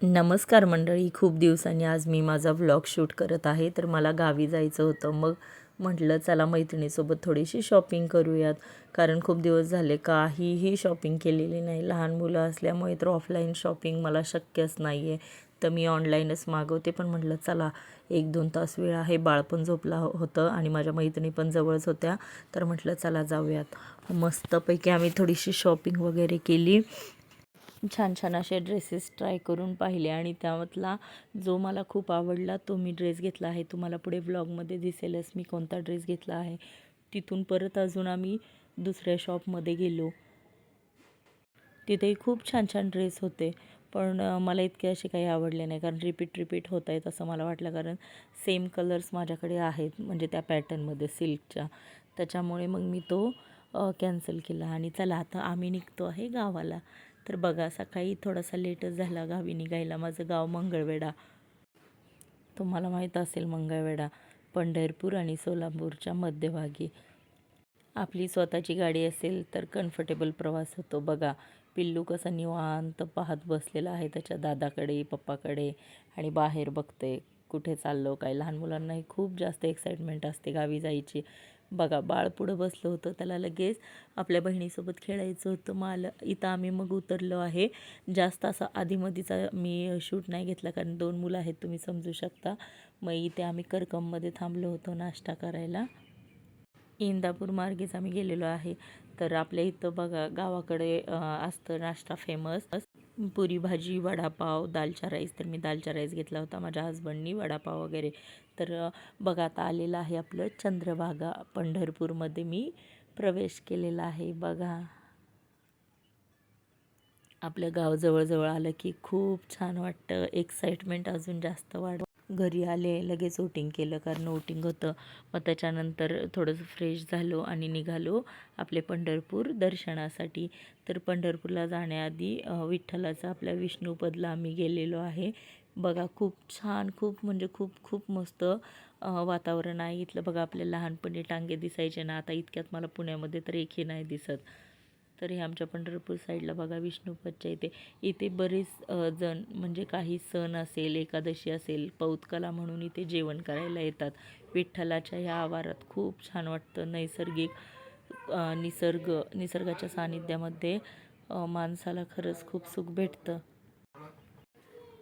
नमस्कार मंडळी, खूप दिवसांनी आज मी माझा व्लॉग शूट करत आहे. तर मला गावी जायचं होतं. मग म्हटलं चला मैत्रिणीसोबत थोडीशी शॉपिंग करूयात. कारण खूप दिवस झाले काहीही शॉपिंग केलेली नाही. लहान मुलं असल्यामुळे तर ऑफलाईन शॉपिंग मला शक्यच नाही आहे. तर मी ऑनलाईनच मागवते. पण म्हटलं चला 1-2 तास वेळ आहे. बाळ पण झोपला होतं आणि माझ्या मैत्रिणी पण जवळच होत्या. तर म्हटलं चला जाऊयात. मस्तपैकी आम्ही थोडीशी शॉपिंग वगैरे केली. छान छान असे ड्रेसेस ट्राय करून पाहिले आणि त्यामधला जो मला खूप आवडला तो मी ड्रेस घेतला आहे. तुम्हाला पुढे व्लॉगमध्ये दिसेलच मी कोणता ड्रेस घेतला आहे. तिथून परत अजून आम्ही दुसऱ्या शॉपमध्ये गेलो. तिथेही खूप छान छान ड्रेस होते. पण मला इतके असे काही आवडले नाही, कारण रिपीट होत आहेत असं मला वाटलं. कारण सेम कलर्स माझ्याकडे आहेत, म्हणजे त्या पॅटर्नमध्ये सिल्कच्या. त्याच्यामुळे मग मी तो कॅन्सल केला आणि चला आता आम्ही निघतो आहे गावाला. तर बघा, सकाळी थोडासा लेटच झाला गावी निघायला. माझं गाव मंगळवेढा. तुम्हाला माहीत असेल मंगळवेढा पंढरपूर आणि सोलापूरच्या मध्यभागी. आपली स्वतःची गाडी असेल तर कम्फर्टेबल प्रवास होतो. बघा, पिल्लू कसं निवांत पाहत बसलेला आहे त्याच्या दादाकडे, पप्पाकडे आणि बाहेर बघते कुठे चाललो काय. लहान मुलांनाही खूप जास्त एक्साइटमेंट असते गावी जायची. बघा, बाळ पुढं बसलं होतं, त्याला लगेच आपल्या बहिणीसोबत खेळायचं होतं. इथं आम्ही मग उतरलो आहे. जास्त असा आधीमधीचा मी शूट नाही घेतला, कारण 2 मुलं आहेत, तुम्ही समजू शकता. मग इथे आम्ही करकममध्ये थांबलो होतो नाश्ता करायला. इंदापूर मार्गेच आम्ही गेलेलो आहे. तर आपल्या इथं बघा गावाकडे असतं नाश्ता फेमस, पुरी भाजी, वडापाव, दालचा राईस. तर मी दालचा राईस घेतला होता, माझ्या हसबंडनी वडापाव वगैरे. तर बघा, आता आलेलं आहे आपलं चंद्रभागा. पंढरपूरमध्ये मी प्रवेश केलेला आहे. बघा, आपलं गाव जवळ आलं की खूप छान वाटतं. एक्साइटमेंट अजून जास्त घरी आले, लगेच वोटिंग केलं, कारण वोटिंग होतं. मग त्याच्यानंतर थोडंसं फ्रेश झालो आणि निघालो आपले पंढरपूर दर्शनासाठी. तर पंढरपूरला जाण्याआधी विठ्ठलाचा आपल्या विष्णूपदला आम्ही गेलेलो आहे. बघा, खूप छान, खूप म्हणजे खूप खूप मस्त वातावरण आहे इथलं. बघा, आपल्या लहानपणी टांगे दिसायचे ना, आता इतक्यात मला पुण्यामध्ये तर एकही नाही दिसत. तर हे आमच्या पंढरपूर साईडला बघा विष्णूपदच्या इथे बरेच जण, म्हणजे काही सण असेल, एकादशी असेल, पौतकला म्हणून इथे जेवण करायला येतात. विठ्ठलाच्या ह्या आवारात खूप छान वाटतं. निसर्गाच्या सानिध्यामध्ये माणसाला खरंच खूप सुख भेटतं.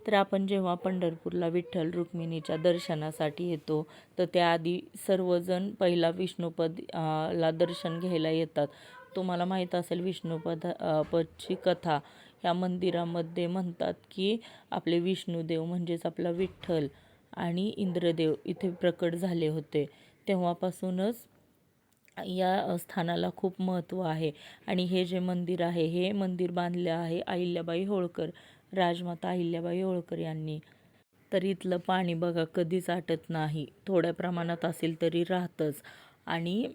तर आपण जेव्हा पंढरपूरला विठ्ठल रुक्मिणीच्या दर्शनासाठी येतो, तर त्याआधी सर्वजण पहिला विष्णूपद ला दर्शन घ्यायला येतात. तुम्हाला माहीत असेल पदची कथा. ह्या मंदिरामध्ये म्हणतात की आपले विष्णुदेव म्हणजेच आपला विठ्ठल आणि इंद्रदेव इथे प्रकट झाले होते. तेव्हापासूनच या स्थानाला खूप महत्त्व आहे. आणि हे जे मंदिर आहे, हे मंदिर बांधले आहे अहिल्याबाई होळकर, राजमाता अहिल्याबाई होळकर यांनी. तर इथलं पाणी बघा कधीच आटत नाही. थोड्या प्रमाणात असेल तरी राहतंच. आणि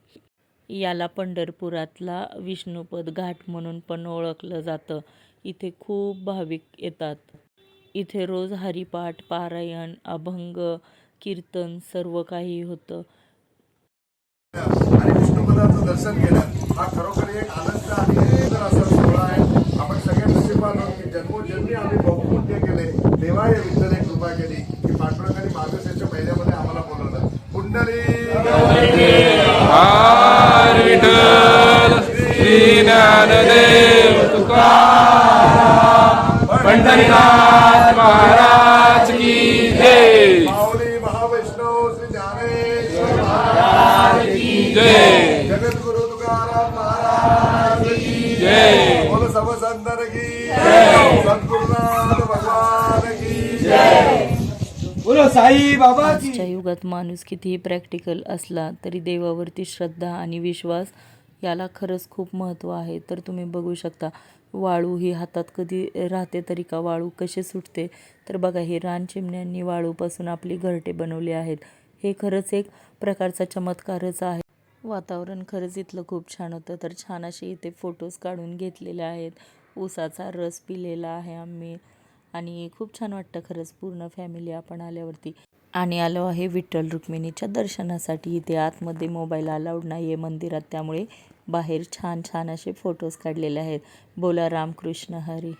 याला पंढरपुरातला विष्णुपद घाट म्हणून पण ओळखलं जातं. इथे खूप भाविक येतात. इथे रोज हरिपाठ, पारायण, अभंग, कीर्तन सर्व काही होतं. आणि विष्णुपदाचं दर्शन घेणं हा खरोखर एक आनंद आणि सुंदर असा सोहळा आहे. आपण सगळे नशीबवान आहोत की जन्मोजन्मी आम्ही बहुपुण्य केले. देवाय विठ्ठले कृपा केली की पांडुरंगाने मार्गशीर्ष महिन्यामध्ये आम्हाला बोलवलं. पुंडरी श्री ज्ञानदेव तुकाराम पंढरीनाथ महाराज की जय. माऊली महावैष्णव श्री ज्ञानेश्वर महाराज की जय. जगद्गुरु तुकाराम महाराज की जय. बोलो सब संतन की जय. सद्गुरुनाथ भगवान की जय. बोलो साई बाबा की. आजच्या युगात माणूस कितीही प्रॅक्टिकल असला तरी देवावरती श्रद्धा आणि विश्वास याला खरंच खूप महत्त्व आहे. तर तुम्ही बघू शकता, वाळू ही हातात कधी राहते तरी का वाळू कसे सुटते. तर बघा, हे रानचिमण्यांनी वाळूपासून आपली घरटे बनवली आहेत. हे खरंच एक प्रकारचा चमत्कारच आहे. वातावरण खरंच इथलं खूप छान होतं. तर छान असे इथे फोटोज काढून घेतलेले आहेत. ऊसाचा रस पिलेला आहे आम्ही आणि खूप छान वाटतं खरंच. पूर्ण फॅमिली आपण आल्यावरती. आणि आलो आहे विठ्ठल रुक्मिणीच्या दर्शनासाठी. इथे आतमध्ये मोबाईल अलाउड नाही आहे मंदिरात, त्यामुळे बाहेर छान छान असे फोटोज काढलेले आहेत. बोला रामकृष्ण हरी.